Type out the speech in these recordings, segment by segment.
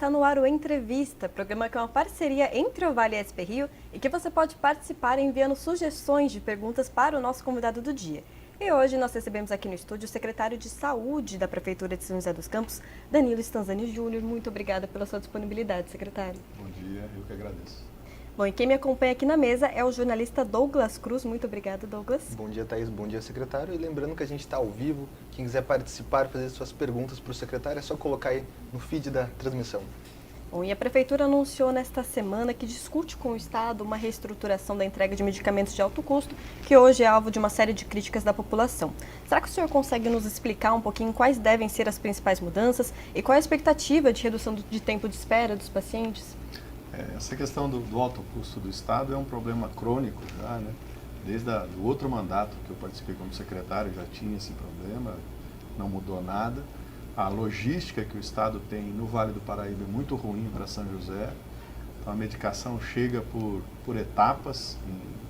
está no ar o Entrevista, programa que é uma parceria entre o Vale e a SP Rio e que você pode participar enviando sugestões de perguntas para o nosso convidado do dia. E hoje nós recebemos aqui no estúdio o secretário de Saúde da Prefeitura de São José dos Campos, Danilo Stanzani Júnior. Muito obrigada pela sua disponibilidade, secretário. Bom dia, eu que agradeço. Bom, e quem me acompanha aqui na mesa é o jornalista Douglas Cruz. Muito obrigada, Douglas. Bom dia, Thaís. Bom dia, secretário. E lembrando que a gente está ao vivo, quem quiser participar, fazer suas perguntas para o secretário, é só colocar aí no feed da transmissão. Bom, e a Prefeitura anunciou nesta semana que discute com o Estado uma reestruturação da entrega de medicamentos de alto custo, que hoje é alvo de uma série de críticas da população. Será que o senhor consegue nos explicar um pouquinho quais devem ser as principais mudanças e qual é a expectativa de redução de tempo de espera dos pacientes? Essa questão do alto custo do Estado é um problema crônico já, né? Desde o outro mandato que eu participei como secretário já tinha esse problema, não mudou nada. A logística que o Estado tem no Vale do Paraíba é muito ruim para São José. Então a medicação chega por etapas,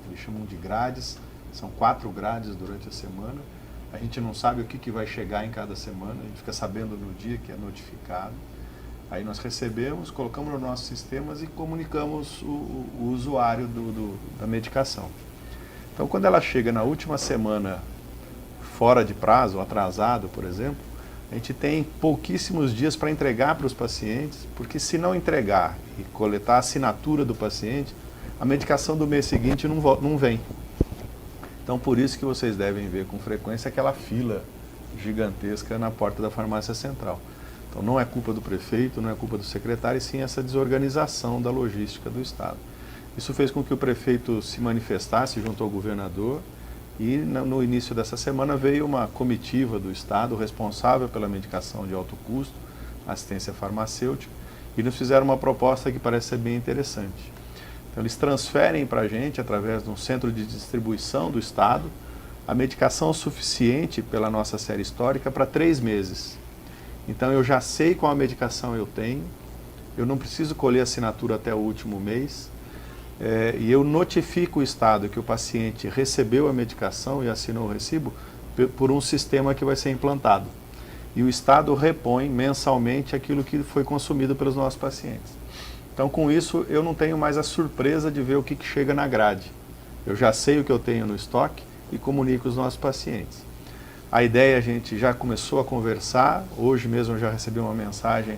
eles chamam de grades, são 4 grades durante a semana. A gente não sabe o que vai chegar em cada semana, a gente fica sabendo no dia que é notificado. Aí nós recebemos, colocamos nos nossos sistemas e comunicamos o usuário da medicação. Então, quando ela chega na última semana fora de prazo, atrasado, por exemplo, a gente tem pouquíssimos dias para entregar para os pacientes, porque se não entregar e coletar a assinatura do paciente, a medicação do mês seguinte não vem. Então, por isso que vocês devem ver com frequência aquela fila gigantesca na porta da farmácia central. Então não é culpa do prefeito, não é culpa do secretário, e sim essa desorganização da logística do Estado. Isso fez com que o prefeito se manifestasse junto ao governador e no início dessa semana veio uma comitiva do Estado responsável pela medicação de alto custo, assistência farmacêutica, e nos fizeram uma proposta que parece ser bem interessante. Então eles transferem para a gente, através de um centro de distribuição do Estado, a medicação suficiente pela nossa série histórica para 3 meses. Então eu já sei qual a medicação eu tenho, eu não preciso colher assinatura até o último mês, e eu notifico o Estado que o paciente recebeu a medicação e assinou o recibo por um sistema que vai ser implantado. E o Estado repõe mensalmente aquilo que foi consumido pelos nossos pacientes. Então com isso eu não tenho mais a surpresa de ver o que chega na grade. Eu já sei o que eu tenho no estoque e comunico os nossos pacientes. A ideia, a gente já começou a conversar, hoje mesmo eu já recebi uma mensagem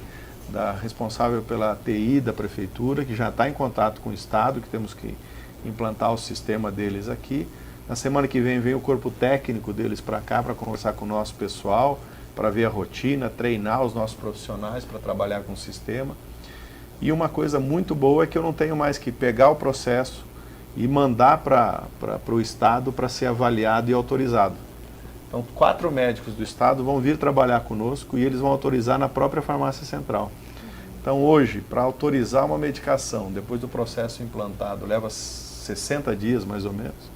da responsável pela TI da Prefeitura, que já está em contato com o Estado, que temos que implantar o sistema deles aqui. Na semana que vem o corpo técnico deles para cá, para conversar com o nosso pessoal, para ver a rotina, treinar os nossos profissionais para trabalhar com o sistema. E uma coisa muito boa é que eu não tenho mais que pegar o processo e mandar para o Estado para ser avaliado e autorizado. Então, 4 médicos do Estado vão vir trabalhar conosco e eles vão autorizar na própria farmácia central. Então, hoje, para autorizar uma medicação, depois do processo implantado, leva 60 dias, mais ou menos.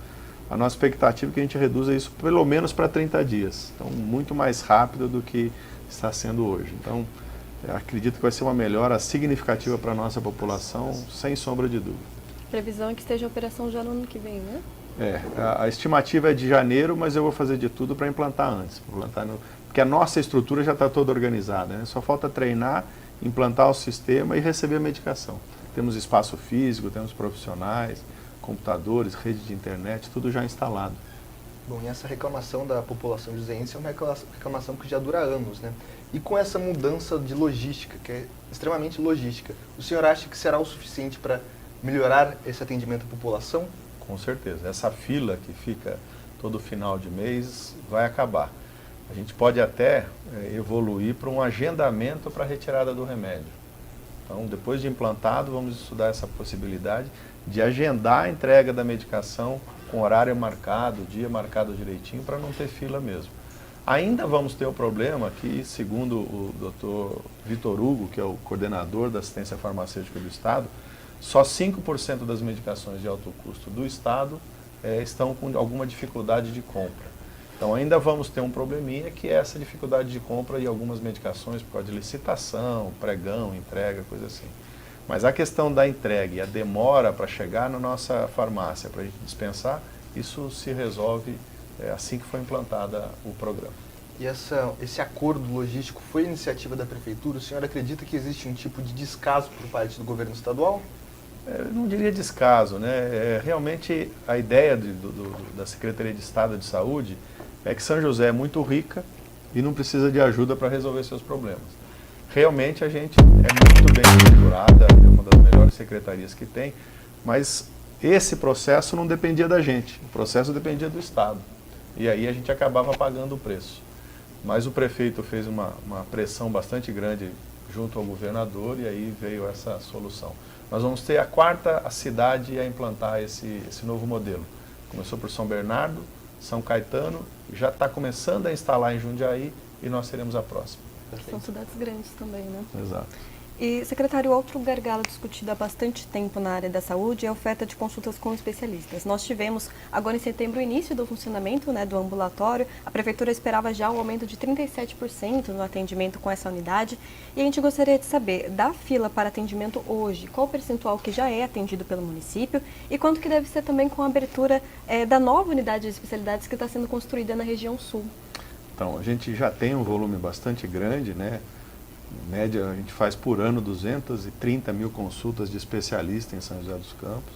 A nossa expectativa é que a gente reduza isso pelo menos para 30 dias. Então, muito mais rápido do que está sendo hoje. Então, acredito que vai ser uma melhora significativa para a nossa população, sem sombra de dúvida. Previsão é que esteja em operação já no ano que vem, né? A estimativa é de janeiro, mas eu vou fazer de tudo para implantar antes. Porque a nossa estrutura já está toda organizada, né? Só falta treinar, implantar o sistema e receber a medicação. Temos espaço físico, temos profissionais, computadores, rede de internet, tudo já instalado. Bom, e essa reclamação da população joseense é uma reclamação que já dura anos, né? E com essa mudança de logística, que é extremamente logística, o senhor acha que será o suficiente para melhorar esse atendimento à população? Com certeza. Essa fila que fica todo final de mês vai acabar. A gente pode até evoluir para um agendamento para a retirada do remédio. Então, depois de implantado, vamos estudar essa possibilidade de agendar a entrega da medicação com horário marcado, dia marcado direitinho, para não ter fila mesmo. Ainda vamos ter o problema que, segundo o Dr. Vitor Hugo, que é o coordenador da assistência farmacêutica do Estado, só 5% das medicações de alto custo do Estado estão com alguma dificuldade de compra. Então ainda vamos ter um probleminha que é essa dificuldade de compra de algumas medicações por causa de licitação, pregão, entrega, coisa assim. Mas a questão da entrega e a demora para chegar na nossa farmácia, para a gente dispensar, isso se resolve assim que for implantada o programa. E esse acordo logístico foi iniciativa da Prefeitura? O senhor acredita que existe um tipo de descaso por parte do governo estadual? Eu não diria descaso, né? Realmente a ideia da Secretaria de Estado de Saúde é que São José é muito rica e não precisa de ajuda para resolver seus problemas. Realmente a gente é muito bem estruturada, é uma das melhores secretarias que tem, mas esse processo não dependia da gente, o processo dependia do Estado. E aí a gente acabava pagando o preço. Mas o prefeito fez uma pressão bastante grande junto ao governador e aí veio essa solução. Nós vamos ter a quarta cidade a implantar esse novo modelo. Começou por São Bernardo, São Caetano, já está começando a instalar em Jundiaí e nós seremos a próxima. São cidades grandes também, né? Exato. E, secretário, outro gargalo discutido há bastante tempo na área da saúde é a oferta de consultas com especialistas. Nós tivemos, agora em setembro, o início do funcionamento, né, do ambulatório. A Prefeitura esperava já o aumento de 37% no atendimento com essa unidade. E a gente gostaria de saber, da fila para atendimento hoje, qual o percentual que já é atendido pelo município e quanto que deve ser também com a abertura da nova unidade de especialidades que está sendo construída na região sul? Então, a gente já tem um volume bastante grande, né? Em média, a gente faz por ano 230 mil consultas de especialista em São José dos Campos.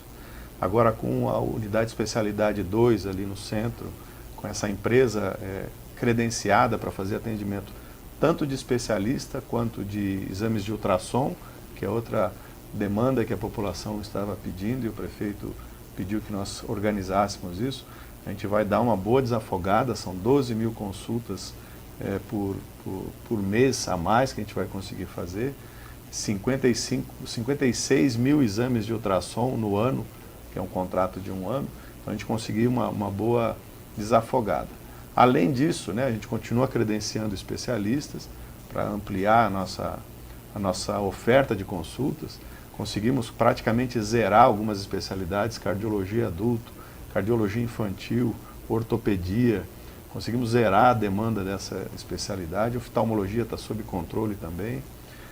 Agora, com a unidade de especialidade 2 ali no centro, com essa empresa credenciada para fazer atendimento tanto de especialista quanto de exames de ultrassom, que é outra demanda que a população estava pedindo e o prefeito pediu que nós organizássemos isso. A gente vai dar uma boa desafogada, são 12 mil consultas por mês a mais que a gente vai conseguir fazer, 56 mil exames de ultrassom no ano, que é um contrato de um ano, então a gente conseguiu uma boa desafogada. Além disso, né, a gente continua credenciando especialistas para ampliar a nossa oferta de consultas, conseguimos praticamente zerar algumas especialidades, cardiologia adulto, cardiologia infantil, ortopedia, conseguimos zerar a demanda dessa especialidade, a oftalmologia está sob controle também.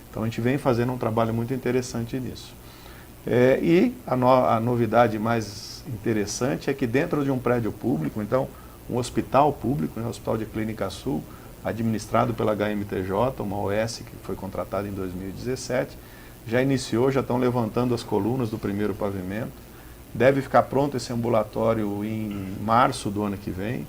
Então a gente vem fazendo um trabalho muito interessante nisso. E a novidade mais interessante é que dentro de um prédio público, então um hospital público, um hospital de Clínica Sul, administrado pela HMTJ, uma OS que foi contratada em 2017, já iniciou, já estão levantando as colunas do primeiro pavimento. Deve ficar pronto esse ambulatório em março do ano que vem.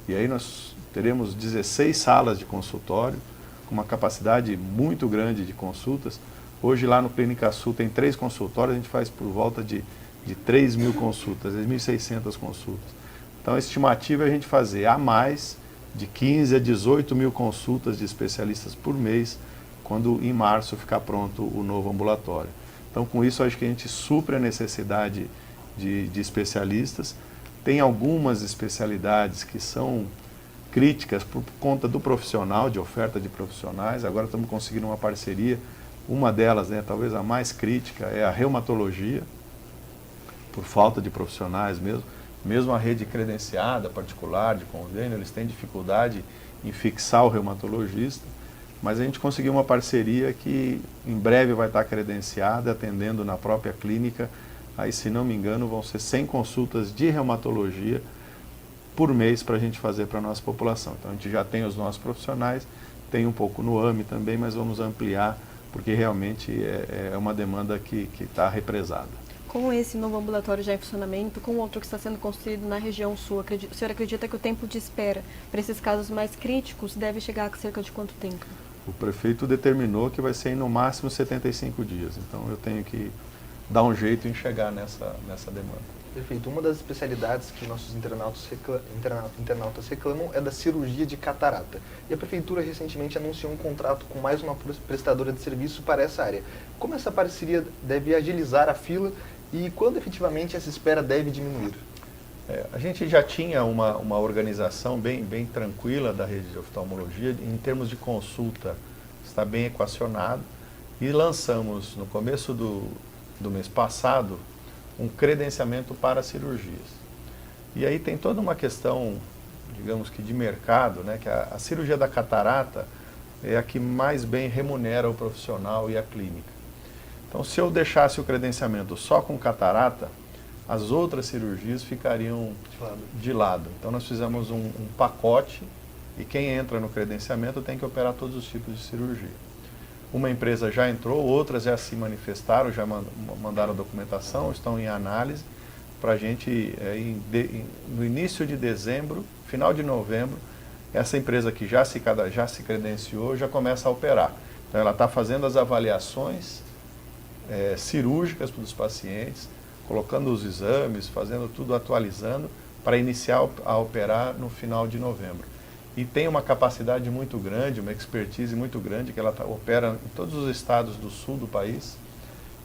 E aí nós teremos 16 salas de consultório, com uma capacidade muito grande de consultas. Hoje lá no Clínica Sul tem 3 consultórios, a gente faz por volta de 3 mil consultas, 3.600 consultas. Então a estimativa é a gente fazer a mais de 15 a 18 mil consultas de especialistas por mês, quando em março ficar pronto o novo ambulatório. Então com isso acho que a gente supre a necessidade de especialistas. Tem algumas especialidades que são críticas por conta do profissional, de oferta de profissionais. Agora estamos conseguindo uma parceria. Uma delas, né, talvez a mais crítica, é a reumatologia, por falta de profissionais mesmo. Mesmo a rede credenciada, particular, de convênio, eles têm dificuldade em fixar o reumatologista. Mas a gente conseguiu uma parceria que em breve vai estar credenciada, atendendo na própria clínica. Aí, se não me engano, vão ser 100 consultas de reumatologia por mês para a gente fazer para a nossa população. Então, a gente já tem os nossos profissionais, tem um pouco no AME também, mas vamos ampliar, porque realmente é uma demanda que está represada. Com esse novo ambulatório já em funcionamento, com outro que está sendo construído na região sul, o senhor acredita que o tempo de espera para esses casos mais críticos deve chegar a cerca de quanto tempo? O prefeito determinou que vai ser no máximo 75 dias, então eu tenho que dar um jeito em chegar nessa demanda. Perfeito. Uma das especialidades que nossos internautas reclamam é da cirurgia de catarata. E a Prefeitura recentemente anunciou um contrato com mais uma prestadora de serviço para essa área. Como essa parceria deve agilizar a fila e quando efetivamente essa espera deve diminuir? A gente já tinha uma organização bem tranquila da rede de oftalmologia, em termos de consulta, está bem equacionado, e lançamos no começo do mês passado um credenciamento para cirurgias. E aí tem toda uma questão, digamos que de mercado, né, que a cirurgia da catarata é a que mais bem remunera o profissional e a clínica. Então, se eu deixasse o credenciamento só com catarata, as outras cirurgias ficariam de lado. Então, nós fizemos um pacote E quem entra no credenciamento tem que operar todos os tipos de cirurgia. Uma empresa já entrou, outras já se manifestaram, já mandaram documentação, estão em análise para a gente, no início de dezembro, final de novembro, essa empresa que já se credenciou já começa a operar. Então ela está fazendo as avaliações cirúrgicas para os pacientes, colocando os exames, fazendo tudo, atualizando, para iniciar a operar no final de novembro. E tem uma capacidade muito grande, uma expertise muito grande, que ela opera em todos os estados do sul do país,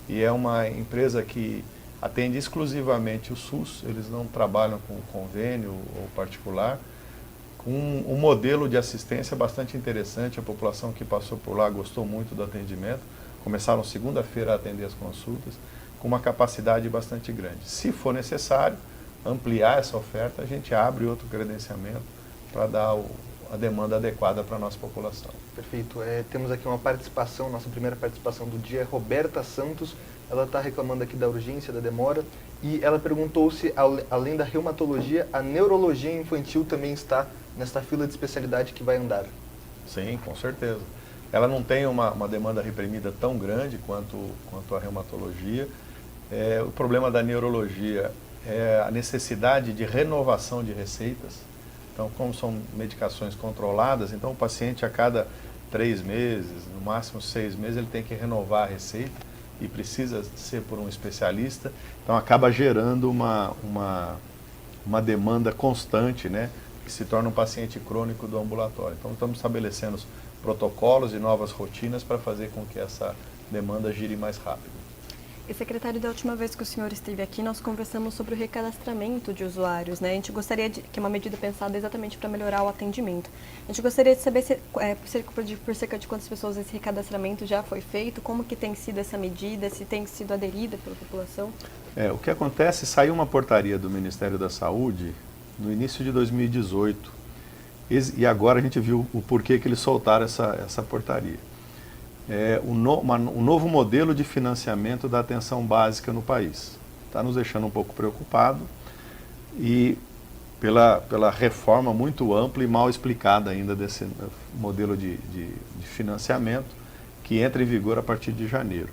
e é uma empresa que atende exclusivamente o SUS, eles não trabalham com convênio ou particular, com um modelo de assistência bastante interessante. A população que passou por lá gostou muito do atendimento, começaram segunda-feira a atender as consultas, com uma capacidade bastante grande. Se for necessário ampliar essa oferta, a gente abre outro credenciamento para dar a demanda adequada para a nossa população. Perfeito. Temos aqui uma participação, nossa primeira participação do dia é Roberta Santos. Ela está reclamando aqui da urgência, da demora, e ela perguntou se, além da reumatologia, a neurologia infantil também está nesta fila de especialidade que vai andar. Sim, com certeza. Ela não tem uma demanda reprimida tão grande quanto a reumatologia. O problema da neurologia é a necessidade de renovação de receitas. Então, como são medicações controladas, então o paciente a cada 3 meses, no máximo 6 meses, ele tem que renovar a receita e precisa ser por um especialista. Então, acaba gerando uma demanda constante, né, que se torna um paciente crônico do ambulatório. Então, estamos estabelecendo protocolos e novas rotinas para fazer com que essa demanda gire mais rápido. E, secretário, da última vez que o senhor esteve aqui, nós conversamos sobre o recadastramento de usuários, né? A gente gostaria que é uma medida pensada exatamente para melhorar o atendimento. A gente gostaria de saber por cerca de quantas pessoas esse recadastramento já foi feito, como que tem sido essa medida, se tem sido aderida pela população. O que acontece, saiu uma portaria do Ministério da Saúde no início de 2018, e agora a gente viu o porquê que eles soltaram essa portaria. Um novo modelo de financiamento da atenção básica no país. Está nos deixando um pouco preocupado, e pela reforma muito ampla e mal explicada ainda desse modelo de financiamento, que entra em vigor a partir de janeiro.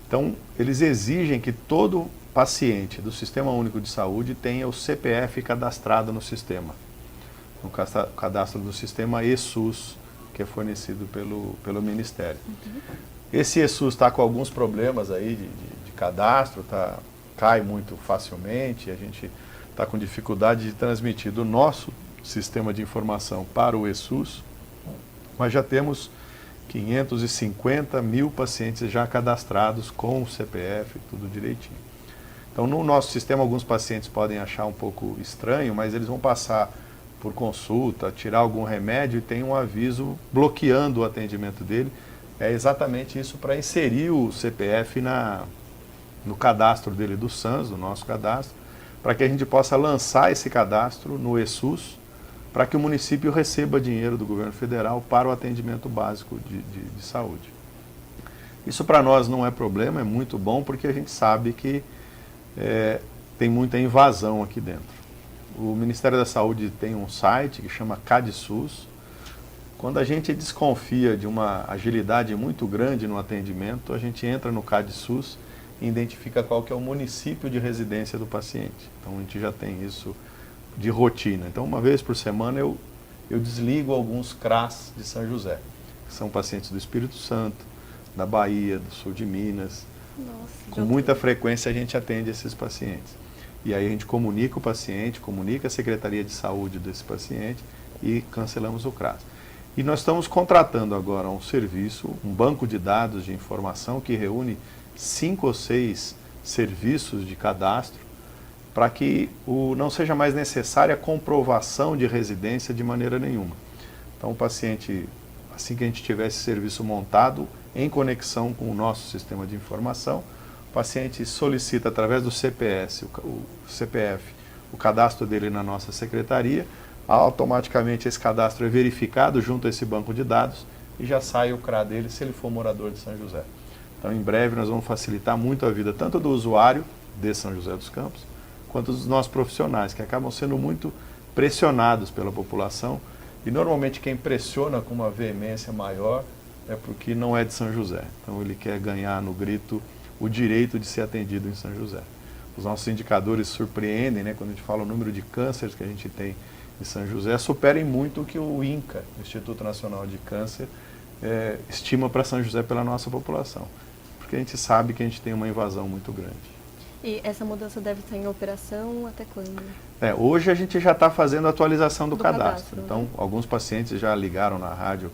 Então, eles exigem que todo paciente do Sistema Único de Saúde tenha o CPF cadastrado no sistema, no cadastro do sistema eSUS, que é fornecido pelo Ministério. Esse eSUS está com alguns problemas aí de cadastro, cai muito facilmente, a gente está com dificuldade de transmitir do nosso sistema de informação para o eSUS, mas já temos 550 mil pacientes já cadastrados com o CPF, tudo direitinho. Então, no nosso sistema, alguns pacientes podem achar um pouco estranho, mas eles vão passar por consulta, tirar algum remédio e tem um aviso bloqueando o atendimento dele. É exatamente isso, para inserir o CPF no cadastro dele do SANS, do nosso cadastro, para que a gente possa lançar esse cadastro no eSUS, para que o município receba dinheiro do governo federal para o atendimento básico de saúde. Isso para nós não é problema, é muito bom, porque a gente sabe que tem muita invasão aqui dentro. O Ministério da Saúde tem um site que chama CadSUS. Quando a gente desconfia de uma agilidade muito grande no atendimento, a gente entra no CadSUS e identifica qual que é o município de residência do paciente. Então, a gente já tem isso de rotina. Então, uma vez por semana, eu desligo alguns CRAS de São José, que são pacientes do Espírito Santo, da Bahia, do sul de Minas. Nossa, com muita frequência a gente atende esses pacientes. E aí a gente comunica o paciente, comunica a Secretaria de Saúde desse paciente e cancelamos o CRAS. E nós estamos contratando agora um serviço, um banco de dados de informação que reúne 5 ou 6 serviços de cadastro, para que não seja mais necessária a comprovação de residência de maneira nenhuma. Então o paciente, assim que a gente tiver esse serviço montado, em conexão com o nosso sistema de informação, o paciente solicita através do CPF, o cadastro dele na nossa secretaria, automaticamente esse cadastro é verificado junto a esse banco de dados e já sai o CRA dele se ele for morador de São José. Então, em breve, nós vamos facilitar muito a vida tanto do usuário de São José dos Campos, quanto dos nossos profissionais, que acabam sendo muito pressionados pela população E normalmente quem pressiona com uma veemência maior é porque não é de São José. Então ele quer ganhar no grito o direito de ser atendido em São José. Os nossos indicadores surpreendem, né? Quando a gente fala o número de cânceres que a gente tem em São José, superem muito o que o INCA, Instituto Nacional de Câncer, estima para São José pela nossa população. Porque a gente sabe que a gente tem uma invasão muito grande. E essa mudança deve estar em operação até quando? Hoje a gente já está fazendo a atualização do cadastro. cadastro. Então, alguns pacientes já ligaram na rádio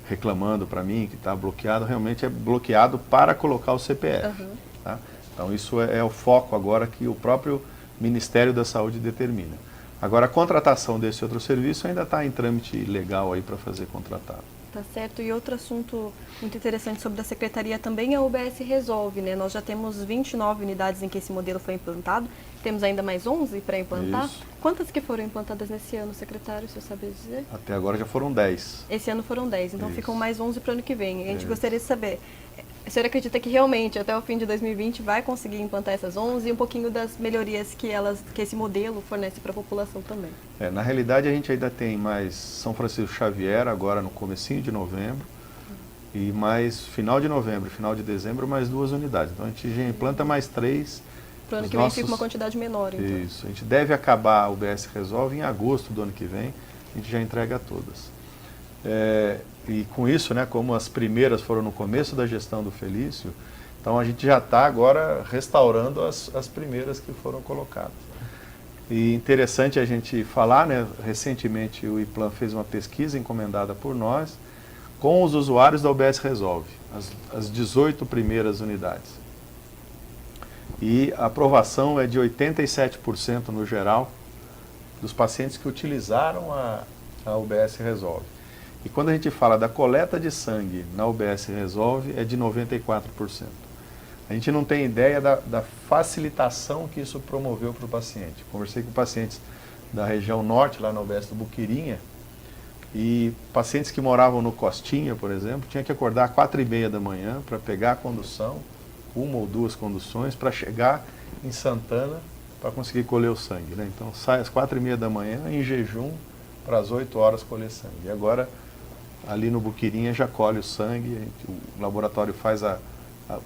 reclamando para mim que está bloqueado. Realmente é bloqueado para colocar o CPF. Uhum. Tá? Então, isso é o foco agora que o próprio Ministério da Saúde determina. Agora, a contratação desse outro serviço ainda está em trâmite legal aí para fazer contratado. Tá certo. E outro assunto muito interessante sobre a Secretaria também é a UBS Resolve, né? Nós já temos 29 unidades em que esse modelo foi implantado, temos ainda mais 11 para implantar. Isso. Quantas que foram implantadas nesse ano, secretário, se eu sabe dizer? Até agora já foram 10. Esse ano foram 10, então Isso. ficam mais 11 para o ano que vem. A gente Isso. gostaria de saber, o senhor acredita que realmente até o fim de 2020 vai conseguir implantar essas 11 e um pouquinho das melhorias que esse modelo fornece para a população também? Na realidade, a gente ainda tem mais São Francisco Xavier, agora no comecinho de novembro, e mais final de novembro, final de dezembro, mais 2 unidades. Então, a gente já implanta mais 3. Para o ano que vem fica uma quantidade menor, então. Isso, a gente deve acabar a UBS Resolve em agosto do ano que vem, a gente já entrega todas. E com isso, né, como as primeiras foram no começo da gestão do Felício, então a gente já está agora restaurando as primeiras que foram colocadas. E interessante a gente falar, né, recentemente o IPLAN fez uma pesquisa encomendada por nós com os usuários da UBS Resolve, as 18 primeiras unidades. E a aprovação é de 87% no geral dos pacientes que utilizaram a UBS Resolve. E quando a gente fala da coleta de sangue na UBS Resolve, é de 94%. A gente não tem ideia da facilitação que isso promoveu para o paciente. Conversei com pacientes da região norte, lá na UBS do Buquirinha, e pacientes que moravam no Costinha, por exemplo, tinha que acordar às 4h30 da manhã para pegar a condução, 1 ou 2 conduções, para chegar em Santana para conseguir colher o sangue, né? Então sai às 4h30 da manhã, em jejum, para as 8 horas colher sangue. E agora, ali no Buquirinha, já colhe o sangue, o laboratório faz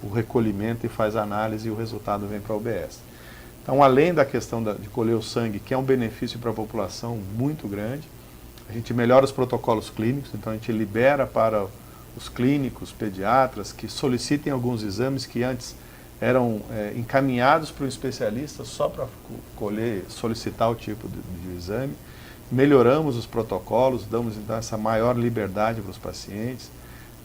o recolhimento e faz a análise e o resultado vem para a UBS. Então, além da questão de colher o sangue, que é um benefício para a população muito grande, a gente melhora os protocolos clínicos, então a gente libera para os clínicos, pediatras, que solicitem alguns exames que antes eram encaminhados para o especialista só para solicitar o tipo de exame. Melhoramos os protocolos, damos então essa maior liberdade para os pacientes.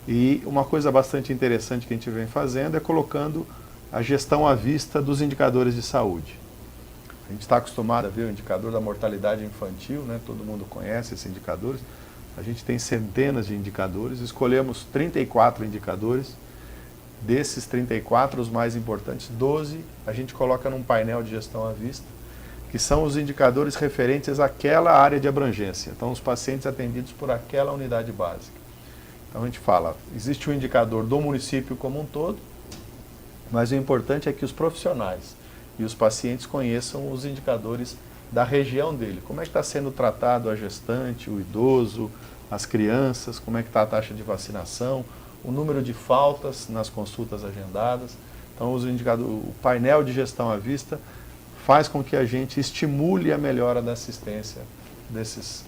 E uma coisa bastante interessante que a gente vem fazendo é colocando a gestão à vista dos indicadores de saúde. A gente está acostumado a ver o indicador da mortalidade infantil, né? Todo mundo conhece esses indicadores. A gente tem centenas de indicadores, escolhemos 34 indicadores. Desses 34, os mais importantes, 12 a gente coloca num painel de gestão à vista, que são os indicadores referentes àquela área de abrangência. Então, os pacientes atendidos por aquela unidade básica. Então, a gente fala, existe um indicador do município como um todo, mas o importante é que os profissionais e os pacientes conheçam os indicadores da região dele. Como é que está sendo tratado a gestante, o idoso, as crianças, como é que está a taxa de vacinação, o número de faltas nas consultas agendadas. Então, o painel de gestão à vista faz com que a gente estimule a melhora da assistência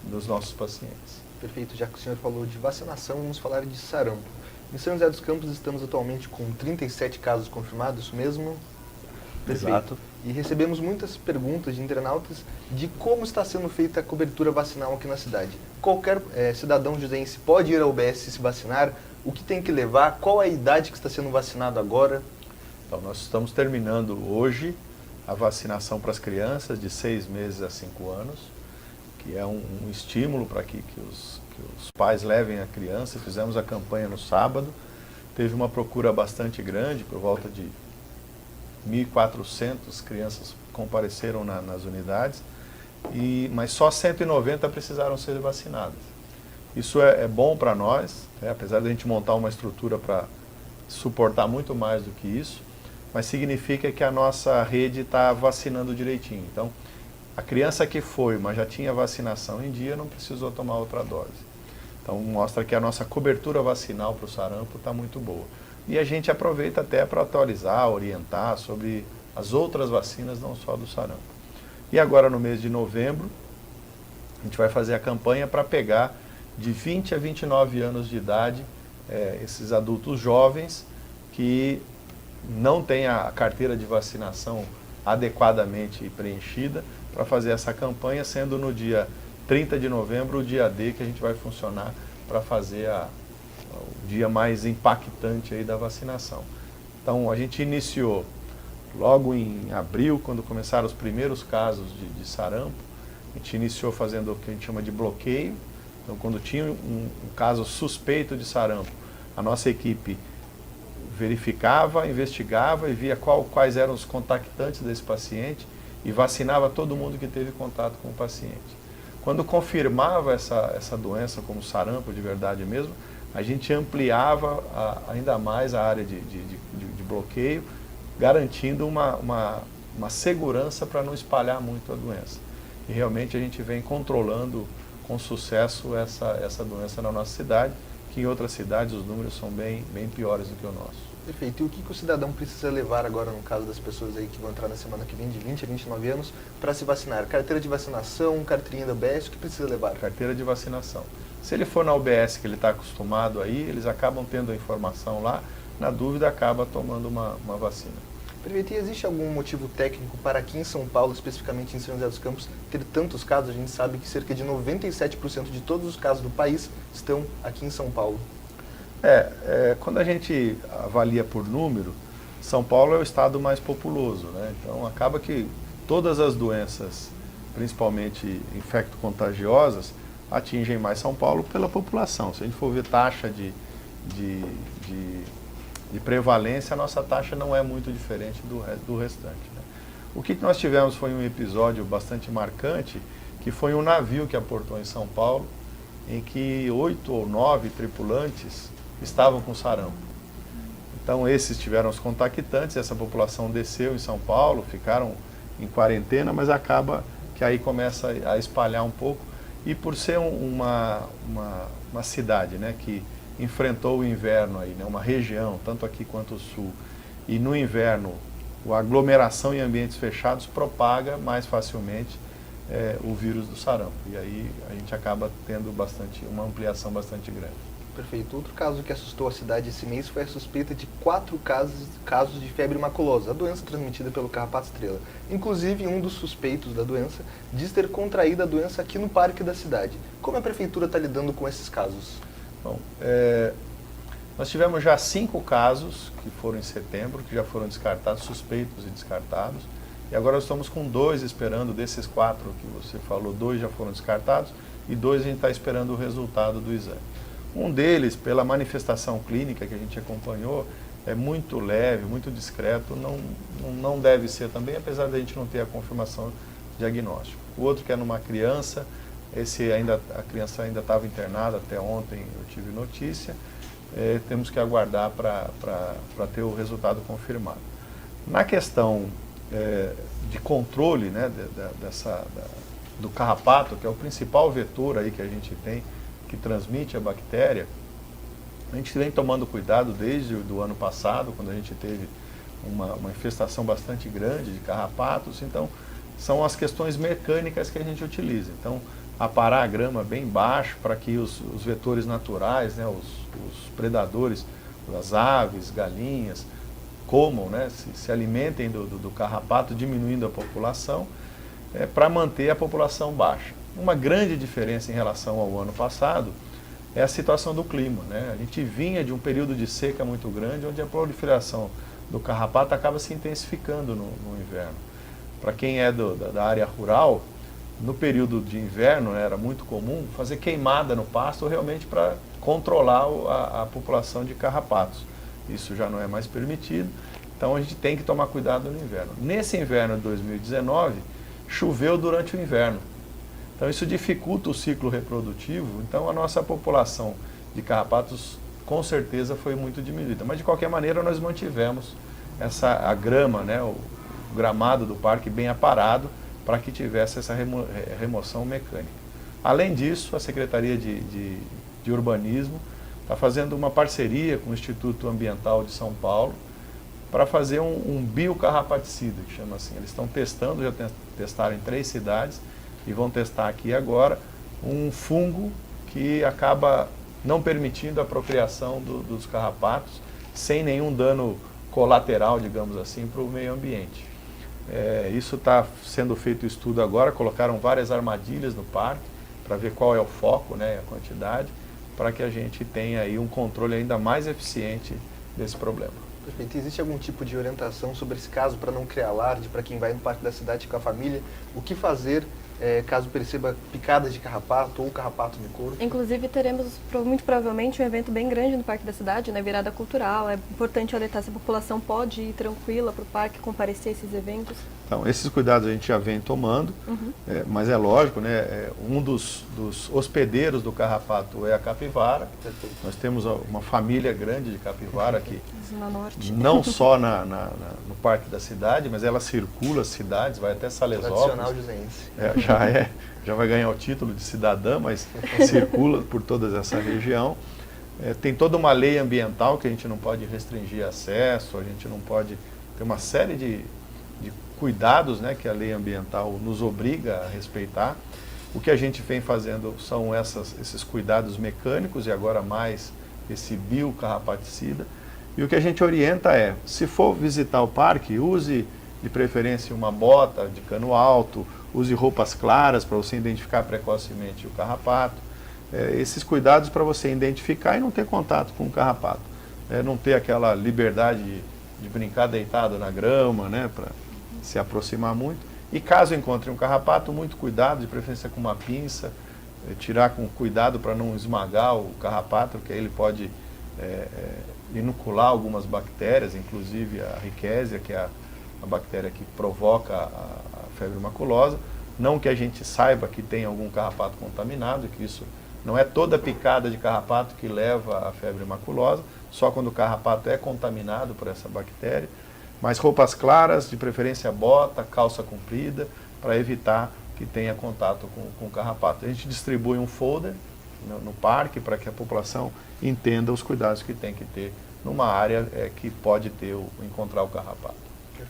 dos nossos pacientes. Perfeito, já que o senhor falou de vacinação, vamos falar de sarampo. Em São José dos Campos estamos atualmente com 37 casos confirmados, isso mesmo? Perfeito. Exato. E recebemos muitas perguntas de internautas de como está sendo feita a cobertura vacinal aqui na cidade. Qualquer cidadão joseense pode ir ao UBS se vacinar? O que tem que levar? Qual a idade que está sendo vacinado agora? Então, nós estamos terminando hoje a vacinação para as crianças de 6 meses a 5 anos, que é um estímulo para que os pais levem a criança. Fizemos a campanha no sábado, teve uma procura bastante grande, por volta de 1.400 crianças compareceram nas unidades, mas só 190 precisaram ser vacinadas. Isso é bom para nós, apesar de a gente montar uma estrutura para suportar muito mais do que isso, mas significa que a nossa rede está vacinando direitinho. Então, A criança que foi, mas já tinha vacinação em dia, não precisou tomar outra dose. Então mostra que a nossa cobertura vacinal para o sarampo está muito boa. E a gente aproveita até para atualizar, orientar sobre as outras vacinas, não só do sarampo. E agora no mês de novembro, a gente vai fazer a campanha para pegar de 20 a 29 anos de idade esses adultos jovens que não têm a carteira de vacinação adequadamente preenchida, para fazer essa campanha, sendo no dia 30 de novembro o dia D que a gente vai funcionar para fazer o dia mais impactante aí da vacinação. Então a gente iniciou logo em abril, quando começaram os primeiros casos de sarampo. A gente iniciou fazendo o que a gente chama de bloqueio. Então quando tinha um caso suspeito de sarampo, a nossa equipe verificava, investigava e via quais eram os contactantes desse paciente e vacinava todo mundo que teve contato com o paciente. Quando confirmava essa doença como sarampo de verdade mesmo, a gente ampliava ainda mais a área de bloqueio, garantindo uma segurança para não espalhar muito a doença. E realmente a gente vem controlando com sucesso essa doença na nossa cidade, que em outras cidades os números são bem piores do que o nosso. Perfeito. E o que o cidadão precisa levar agora, no caso das pessoas aí que vão entrar na semana que vem, de 20 a 29 anos, para se vacinar? Carteira de vacinação, carteirinha da UBS, o que precisa levar? Carteira de vacinação. Se ele for na UBS que ele está acostumado aí, eles acabam tendo a informação lá, na dúvida acaba tomando uma vacina. Perfeito. E existe algum motivo técnico para aqui em São Paulo, especificamente em São José dos Campos, ter tantos casos? A gente sabe que cerca de 97% de todos os casos do país estão aqui em São Paulo. Quando a gente avalia por número, São Paulo é o estado mais populoso, né? Então acaba que todas as doenças, principalmente infecto-contagiosas, atingem mais São Paulo pela população. Se a gente for ver taxa de prevalência, a nossa taxa não é muito diferente do restante, né? O que nós tivemos foi um episódio bastante marcante, que foi um navio que aportou em São Paulo, em que 8 ou 9 tripulantes estavam com sarampo. Então esses tiveram os contactantes, essa população desceu em São Paulo, ficaram em quarentena, mas acaba que aí começa a espalhar um pouco. E por ser uma cidade, né, que enfrentou o inverno aí, né, uma região, tanto aqui quanto o sul, e no inverno a aglomeração em ambientes fechados propaga mais facilmente o vírus do sarampo. E aí a gente acaba tendo uma ampliação bastante grande. Perfeito. Outro caso que assustou a cidade esse mês foi a suspeita de 4 casos de febre maculosa, a doença transmitida pelo carrapato estrela. Inclusive, um dos suspeitos da doença diz ter contraído a doença aqui no parque da cidade. Como a prefeitura está lidando com esses casos? Bom, nós tivemos já 5 casos que foram em setembro, que já foram descartados, suspeitos e descartados. E agora nós estamos com 2 esperando, desses 4 que você falou, 2 já foram descartados e 2 a gente está esperando o resultado do exame. Um deles, pela manifestação clínica que a gente acompanhou, é muito leve, muito discreto, não deve ser também, apesar de a gente não ter a confirmação diagnóstica. O outro que é numa criança, a criança ainda estava internada, até ontem eu tive notícia, temos que aguardar para ter o resultado confirmado. Na questão de controle, né, do carrapato, que é o principal vetor aí que a gente tem, que transmite a bactéria, a gente vem tomando cuidado desde o ano passado, quando a gente teve uma infestação bastante grande de carrapatos. Então, são as questões mecânicas que a gente utiliza. Então, aparar a grama bem baixo para que os vetores naturais, né, os predadores, as aves, galinhas, comam, né, se alimentem do carrapato, diminuindo a população, para manter a população baixa. Uma grande diferença em relação ao ano passado é a situação do clima, né? A gente vinha de um período de seca muito grande, onde a proliferação do carrapato acaba se intensificando no inverno. Para quem é da área rural, no período de inverno, né, era muito comum fazer queimada no pasto realmente para controlar a população de carrapatos. Isso já não é mais permitido, então a gente tem que tomar cuidado no inverno. Nesse inverno de 2019, choveu durante o inverno. Então isso dificulta o ciclo reprodutivo, então a nossa população de carrapatos com certeza foi muito diminuída. Mas de qualquer maneira nós mantivemos a grama, né, o gramado do parque bem aparado, para que tivesse essa remoção mecânica. Além disso, a Secretaria de Urbanismo está fazendo uma parceria com o Instituto Ambiental de São Paulo para fazer um biocarrapaticida, que chama assim. Eles estão testando, já testaram em 3 cidades e vão testar aqui agora um fungo que acaba não permitindo a procriação dos carrapatos sem nenhum dano colateral, digamos assim, para o meio ambiente. Isso está sendo feito estudo agora, colocaram várias armadilhas no parque para ver qual é o foco, né, a quantidade, para que a gente tenha aí um controle ainda mais eficiente desse problema. Perfeito. Existe algum tipo de orientação sobre esse caso para não criar alarde, para quem vai no parque da cidade com a família? O que fazer caso perceba picadas de carrapato ou carrapato no corpo? Inclusive teremos muito provavelmente um evento bem grande no Parque da Cidade, na virada cultural. É importante alertar se a população pode ir tranquila para o parque comparecer a esses eventos. Então, esses cuidados a gente já vem tomando, mas é lógico, né? Um dos hospedeiros do carrapato é a capivara. Perfeito. Nós temos uma família grande de capivara aqui, Zona Norte. não só no Parque da Cidade, mas ela circula as cidades, vai até Salesópolis. Tradicional jusense. Já vai ganhar o título de cidadã, mas circula por toda essa região. Tem toda uma lei ambiental que a gente não pode restringir acesso, a gente não pode... Tem uma série de cuidados, né, que a lei ambiental nos obriga a respeitar. O que a gente vem fazendo são esses cuidados mecânicos e agora mais esse biocarrapaticida. E o que a gente orienta é, se for visitar o parque, use de preferência uma bota de cano alto, use roupas claras para você identificar precocemente o carrapato. Esses cuidados para você identificar e não ter contato com o carrapato. Não ter aquela liberdade de brincar deitado na grama, né, para se aproximar muito. E caso encontre um carrapato, muito cuidado, de preferência com uma pinça, tirar com cuidado para não esmagar o carrapato, porque aí ele pode inocular algumas bactérias, inclusive a Rickettsia, que é a bactéria que provoca a febre maculosa. Não que a gente saiba que tem algum carrapato contaminado, que isso não é toda picada de carrapato que leva à febre maculosa, só quando o carrapato é contaminado por essa bactéria. Mas roupas claras, de preferência bota, calça comprida, para evitar que tenha contato com o carrapato. A gente distribui um folder no parque para que a população entenda os cuidados que tem que ter numa área que pode encontrar o carrapato.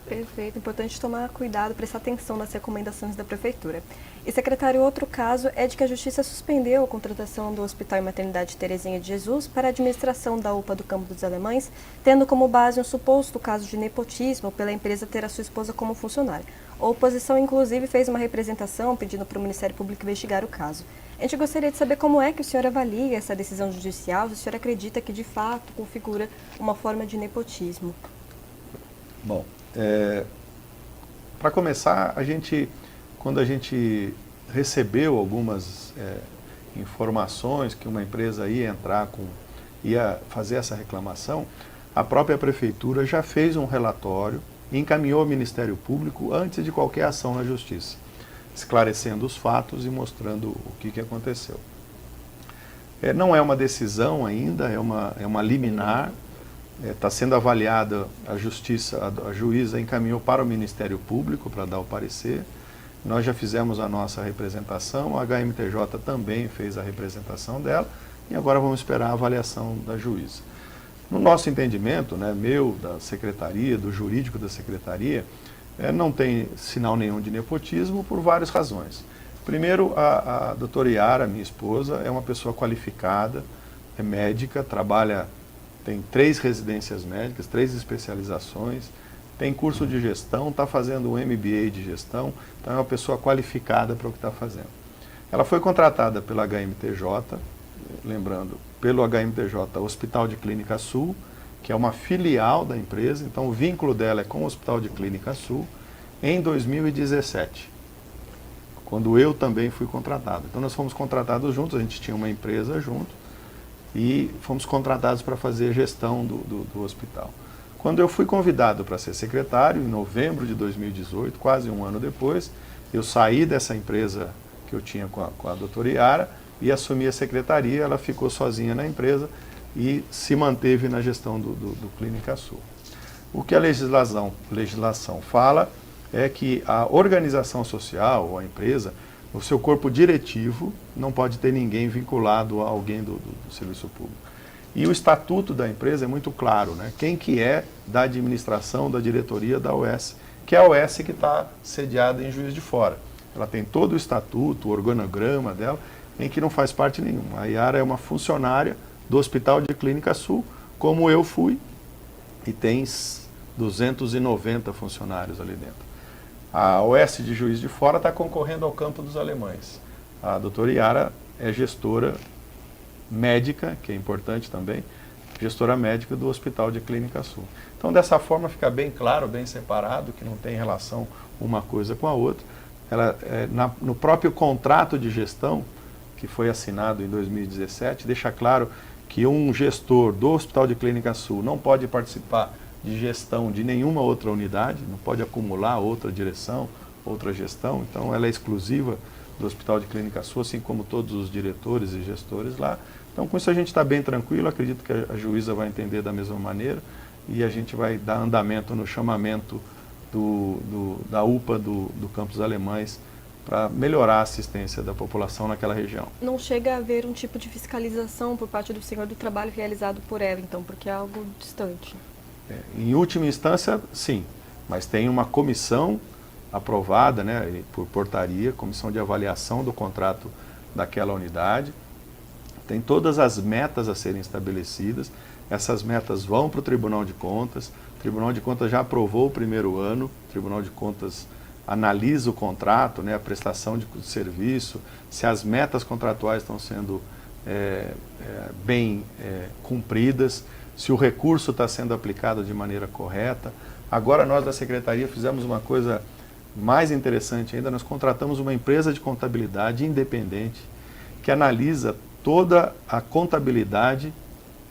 Perfeito. Importante tomar cuidado, prestar atenção nas recomendações da Prefeitura. E, secretário, outro caso é de que a Justiça suspendeu a contratação do Hospital e Maternidade Terezinha de Jesus para a administração da UPA do Campo dos Alemães, tendo como base um suposto caso de nepotismo pela empresa ter a sua esposa como funcionária. A oposição, inclusive, fez uma representação pedindo para o Ministério Público investigar o caso. A gente gostaria de saber como é que o senhor avalia essa decisão judicial, se o senhor acredita que, de fato, configura uma forma de nepotismo. Bom, para começar, quando a gente recebeu algumas informações que uma empresa ia fazer essa reclamação, a própria Prefeitura já fez um relatório e encaminhou ao Ministério Público antes de qualquer ação na Justiça, esclarecendo os fatos e mostrando o que aconteceu. Não é uma decisão ainda, é uma liminar. Está sendo avaliada a Justiça, a juíza encaminhou para o Ministério Público para dar o parecer. Nós já fizemos a nossa representação, a HMTJ também fez a representação dela e agora vamos esperar a avaliação da juíza. No nosso entendimento, né, meu, da Secretaria, do jurídico da Secretaria, não tem sinal nenhum de nepotismo por várias razões. Primeiro, a doutora Yara, minha esposa, é uma pessoa qualificada, é médica, tem 3 residências médicas, 3 especializações, tem curso de gestão, está fazendo um MBA de gestão, então é uma pessoa qualificada para o que está fazendo. Ela foi contratada pela HMTJ, lembrando, pelo HMTJ Hospital de Clínica Sul, que é uma filial da empresa, então o vínculo dela é com o Hospital de Clínica Sul, em 2017, quando eu também fui contratado. Então nós fomos contratados juntos, a gente tinha uma empresa junto, e fomos contratados para fazer a gestão do hospital. Quando eu fui convidado para ser secretário, em novembro de 2018, quase um ano depois, eu saí dessa empresa que eu tinha com a doutora Yara e assumi a secretaria. Ela ficou sozinha na empresa e se manteve na gestão do Clínica Sul. O que a legislação fala é que a organização social, ou a empresa, o seu corpo diretivo não pode ter ninguém vinculado a alguém do serviço público. E o estatuto da empresa é muito claro, né? Quem que é da administração, da diretoria da OS, que é a OS que está sediada em Juiz de Fora. Ela tem todo o estatuto, o organograma dela, em que não faz parte nenhuma. A Yara é uma funcionária do Hospital de Clínica Sul, como eu fui, e tem 290 funcionários ali dentro. A OS de Juiz de Fora está concorrendo ao Campo dos Alemães. A doutora Yara é gestora médica, que é importante também, gestora médica do Hospital de Clínica Sul. Então, dessa forma, fica bem claro, bem separado, que não tem relação uma coisa com a outra. Ela, no próprio contrato de gestão, que foi assinado em 2017, deixa claro que um gestor do Hospital de Clínica Sul não pode participar de gestão de nenhuma outra unidade, não pode acumular outra direção, outra gestão, então ela é exclusiva do Hospital de Clínica Sul, assim como todos os diretores e gestores lá. Então, com isso a gente está bem tranquilo, acredito que a juíza vai entender da mesma maneira e a gente vai dar andamento no chamamento da UPA do Campos Alemães para melhorar a assistência da população naquela região. Não chega a haver um tipo de fiscalização por parte do senhor do trabalho realizado por ela, então, porque é algo distante. Em última instância, sim, mas tem uma comissão aprovada, né, por portaria, comissão de avaliação do contrato daquela unidade, tem todas as metas a serem estabelecidas, essas metas vão para o Tribunal de Contas, o Tribunal de Contas já aprovou o primeiro ano, o Tribunal de Contas analisa o contrato, né, a prestação de serviço, se as metas contratuais estão sendo bem cumpridas, se o recurso está sendo aplicado de maneira correta. Agora nós da Secretaria fizemos uma coisa mais interessante ainda, nós contratamos uma empresa de contabilidade independente que analisa toda a contabilidade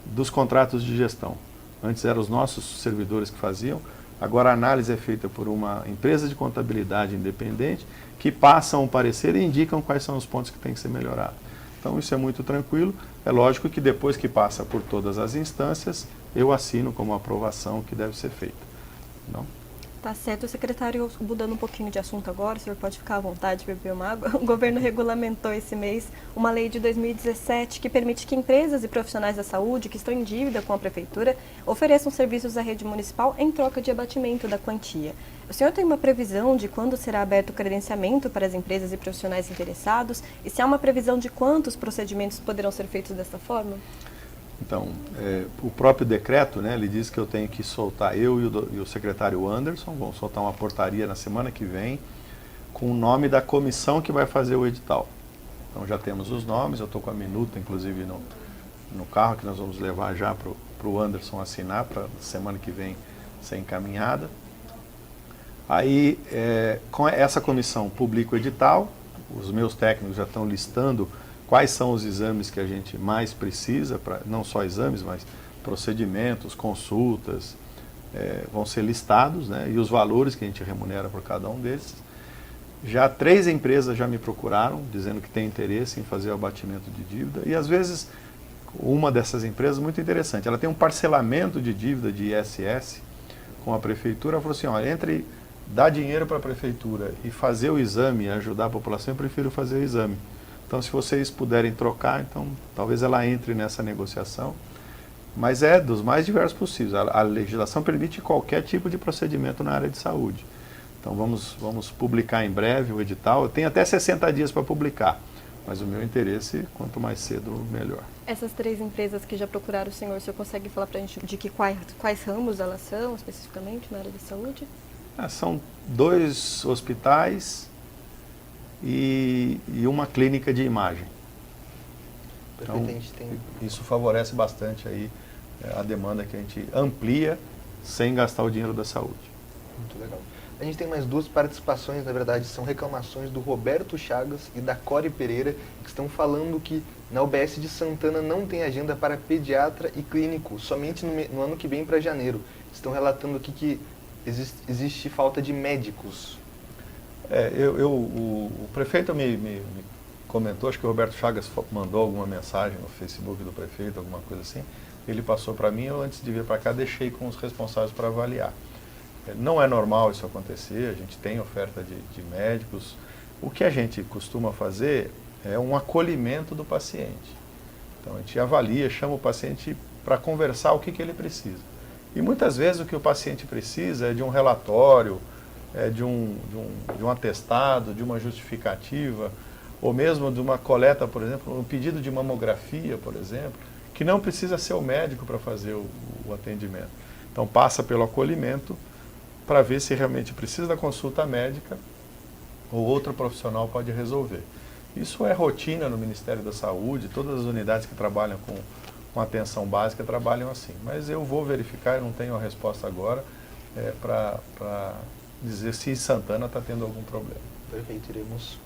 dos contratos de gestão. Antes eram os nossos servidores que faziam, agora a análise é feita por uma empresa de contabilidade independente que passam o parecer e indicam quais são os pontos que têm que ser melhorados. Então isso é muito tranquilo, é lógico que depois que passa por todas as instâncias, eu assino como aprovação que deve ser feita. Não? Tá certo, secretário, mudando um pouquinho de assunto agora, o senhor pode ficar à vontade, beber uma água. O governo regulamentou esse mês uma lei de 2017 que permite que empresas e profissionais da saúde que estão em dívida com a prefeitura ofereçam serviços à rede municipal em troca de abatimento da quantia. O senhor tem uma previsão de quando será aberto o credenciamento para as empresas e profissionais interessados? E se há uma previsão de quantos procedimentos poderão ser feitos desta forma? Então, o próprio decreto, né, ele diz que eu tenho que soltar, eu e o secretário Anderson, vamos soltar uma portaria na semana que vem, com o nome da comissão que vai fazer o edital. Então já temos os nomes, eu estou com a minuta, inclusive, no carro, que nós vamos levar já para o Anderson assinar, para semana que vem ser encaminhada. Aí, com essa comissão publica o edital, os meus técnicos já estão listando quais são os exames que a gente mais precisa, não só exames, mas procedimentos, consultas, vão ser listados, né, e os valores que a gente remunera por cada um desses. Já 3 empresas já me procuraram, dizendo que tem interesse em fazer o abatimento de dívida, e às vezes uma dessas empresas, muito interessante, ela tem um parcelamento de dívida de ISS com a prefeitura, ela falou assim, olha, entre dar dinheiro para a prefeitura e fazer o exame e ajudar a população, eu prefiro fazer o exame. Então, se vocês puderem trocar, então talvez ela entre nessa negociação. Mas é dos mais diversos possíveis. A legislação permite qualquer tipo de procedimento na área de saúde. Então, vamos publicar em breve o edital. Eu tenho até 60 dias para publicar, mas o meu interesse, quanto mais cedo, melhor. Essas 3 empresas que já procuraram o senhor consegue falar para a gente de quais ramos elas são, especificamente, na área de saúde? São 2 hospitais e uma clínica de imagem. Então, isso favorece bastante aí a demanda que a gente amplia sem gastar o dinheiro da saúde. Muito legal. A gente tem mais 2 participações, na verdade, são reclamações do Roberto Chagas e da Core Pereira, que estão falando que na UBS de Santana não tem agenda para pediatra e clínico, somente no ano que vem para janeiro. Estão relatando aqui que existe falta de médicos. O prefeito me comentou, acho que o Roberto Chagas mandou alguma mensagem no Facebook do prefeito, alguma coisa assim. Ele passou para mim, eu antes de vir para cá deixei com os responsáveis para avaliar. Não é normal isso acontecer, a gente tem oferta de médicos. O que a gente costuma fazer é um acolhimento do paciente. Então a gente avalia, chama o paciente para conversar o que ele precisa. E muitas vezes o que o paciente precisa é de um relatório, de um atestado, de uma justificativa, ou mesmo de uma coleta, por exemplo, um pedido de mamografia, por exemplo, que não precisa ser o médico para fazer o atendimento. Então passa pelo acolhimento para ver se realmente precisa da consulta médica ou outro profissional pode resolver. Isso é rotina no Ministério da Saúde, todas as unidades que trabalham com atenção básica trabalham assim. Mas eu vou verificar, eu não tenho a resposta agora, para dizer se em Santana está tendo algum problema. Perfeito, iremos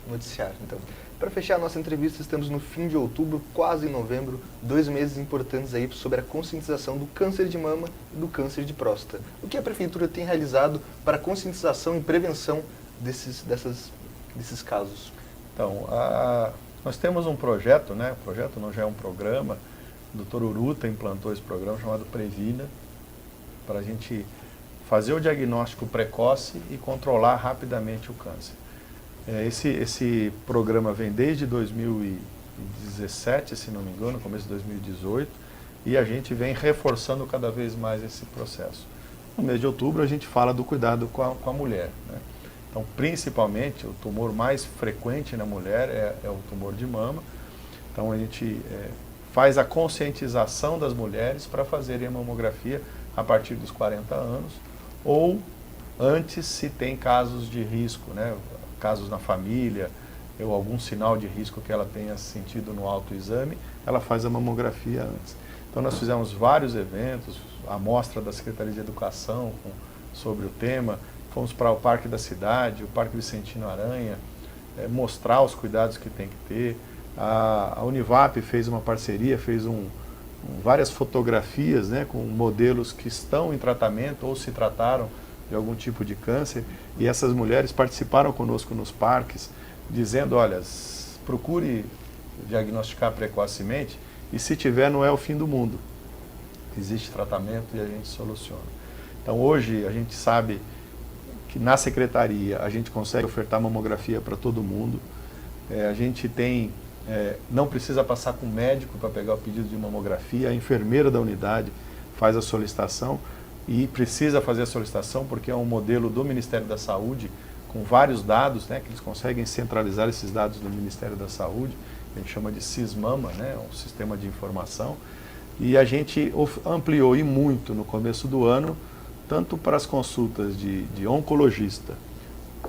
noticiar. Então, para fechar a nossa entrevista, estamos no fim de outubro, quase em novembro, 2 meses importantes aí sobre a conscientização do câncer de mama e do câncer de próstata. O que a Prefeitura tem realizado para a conscientização e prevenção desses casos? Então, nós temos um projeto, né? O projeto não já é um programa, o Dr. Uruta implantou esse programa chamado Previna, para a gente fazer o diagnóstico precoce e controlar rapidamente o câncer. Esse programa vem desde 2017, se não me engano, começo de 2018, e a gente vem reforçando cada vez mais esse processo. No mês de outubro a gente fala do cuidado com a mulher, né? Então, principalmente, o tumor mais frequente na mulher é o tumor de mama. Então, a gente faz a conscientização das mulheres para fazerem a mamografia a partir dos 40 anos, ou antes, se tem casos de risco, né? Casos na família, ou algum sinal de risco que ela tenha sentido no autoexame, ela faz a mamografia antes. Então, nós fizemos vários eventos, a mostra da Secretaria de Educação sobre o tema. Fomos para o Parque da Cidade, o Parque Vicentino Aranha, mostrar os cuidados que tem que ter. A Univap fez uma parceria, fez várias fotografias, né, com modelos que estão em tratamento ou se trataram de algum tipo de câncer. E essas mulheres participaram conosco nos parques, dizendo, olha, procure diagnosticar precocemente e se tiver não é o fim do mundo. Existe tratamento e a gente soluciona. Então hoje a gente sabe que na secretaria a gente consegue ofertar mamografia para todo mundo. A gente tem, não precisa passar com o médico para pegar o pedido de mamografia, a enfermeira da unidade faz a solicitação e precisa fazer a solicitação porque é um modelo do Ministério da Saúde com vários dados, né, que eles conseguem centralizar esses dados no Ministério da Saúde, a gente chama de SISMAMA, né, um sistema de informação, e a gente ampliou e muito no começo do ano, tanto para as consultas de oncologista,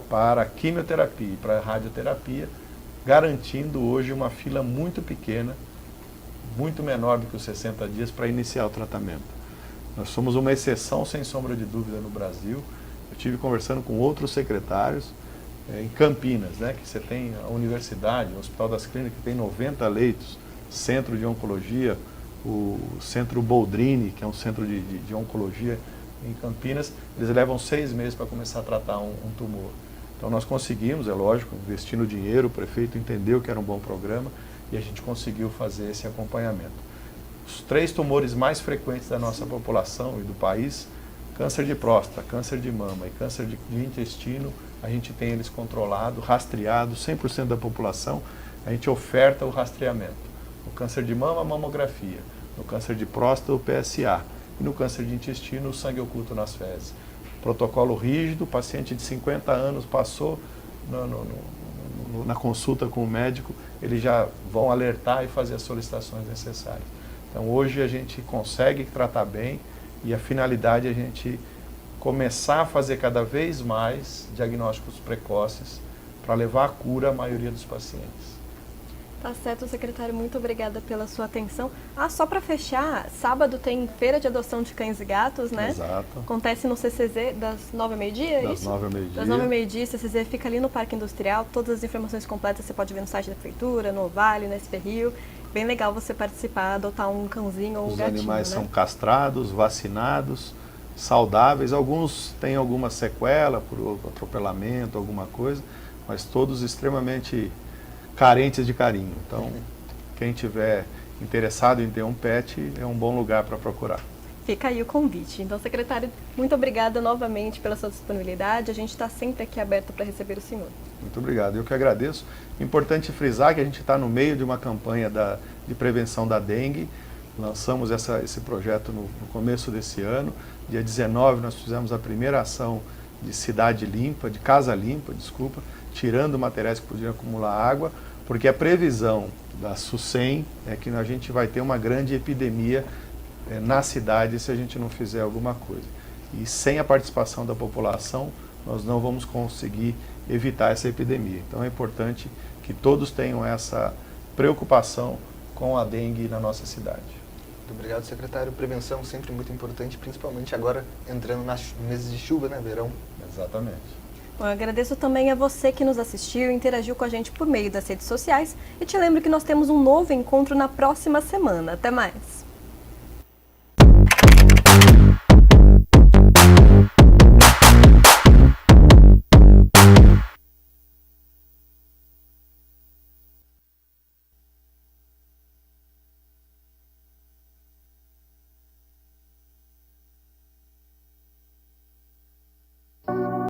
para quimioterapia e para radioterapia, garantindo hoje uma fila muito pequena, muito menor do que os 60 dias para iniciar o tratamento. Nós somos uma exceção, sem sombra de dúvida, no Brasil. Eu estive conversando com outros secretários em Campinas, né, que você tem a universidade, o Hospital das Clínicas, que tem 90 leitos, centro de oncologia, o Centro Boldrini, que é um centro de oncologia em Campinas, eles levam 6 meses para começar a tratar um tumor. Então nós conseguimos, é lógico, investindo dinheiro, o prefeito entendeu que era um bom programa e a gente conseguiu fazer esse acompanhamento. Os 3 tumores mais frequentes da nossa população e do país, câncer de próstata, câncer de mama e câncer de intestino, a gente tem eles controlados, rastreados, 100% da população, a gente oferta o rastreamento. No câncer de mama, a mamografia, no câncer de próstata, o PSA. E no câncer de intestino, o sangue oculto nas fezes. Protocolo rígido, paciente de 50 anos passou na consulta com o médico, eles já vão alertar e fazer as solicitações necessárias. Então hoje a gente consegue tratar bem e a finalidade é a gente começar a fazer cada vez mais diagnósticos precoces para levar à cura a maioria dos pacientes. Tá certo, secretário. Muito obrigada pela sua atenção. Só para fechar, sábado tem feira de adoção de cães e gatos, né? Exato. Acontece no CCZ das 9 ao meio-dia, é Das isso? 9 ao meio-dia. Das 9 ao meio-dia, CCZ fica ali no Parque Industrial. Todas as informações completas você pode ver no site da Prefeitura, no Vale, na SP Rio. Bem legal você participar, adotar um cãozinho ou um gatinho, Os animais né? são castrados, vacinados, saudáveis. Alguns têm alguma sequela por atropelamento, alguma coisa, mas todos extremamente carentes de carinho. Então, quem tiver interessado em ter um pet, é um bom lugar para procurar. Fica aí o convite. Então, secretário, muito obrigada novamente pela sua disponibilidade. A gente está sempre aqui aberto para receber o senhor. Muito obrigado. Eu que agradeço. Importante frisar que a gente está no meio de uma campanha de prevenção da dengue. Lançamos esse projeto no começo desse ano. Dia 19 nós fizemos a primeira ação de cidade limpa, de casa limpa, desculpa, tirando materiais que podiam acumular água, porque a previsão da SUSEM é que a gente vai ter uma grande epidemia na cidade se a gente não fizer alguma coisa. E sem a participação da população, nós não vamos conseguir evitar essa epidemia. Então é importante que todos tenham essa preocupação com a dengue na nossa cidade. Muito obrigado, secretário. Prevenção sempre muito importante, principalmente agora entrando nos meses de chuva, né, verão. Exatamente. Bom, eu agradeço também a você que nos assistiu e interagiu com a gente por meio das redes sociais. E te lembro que nós temos um novo encontro na próxima semana. Até mais!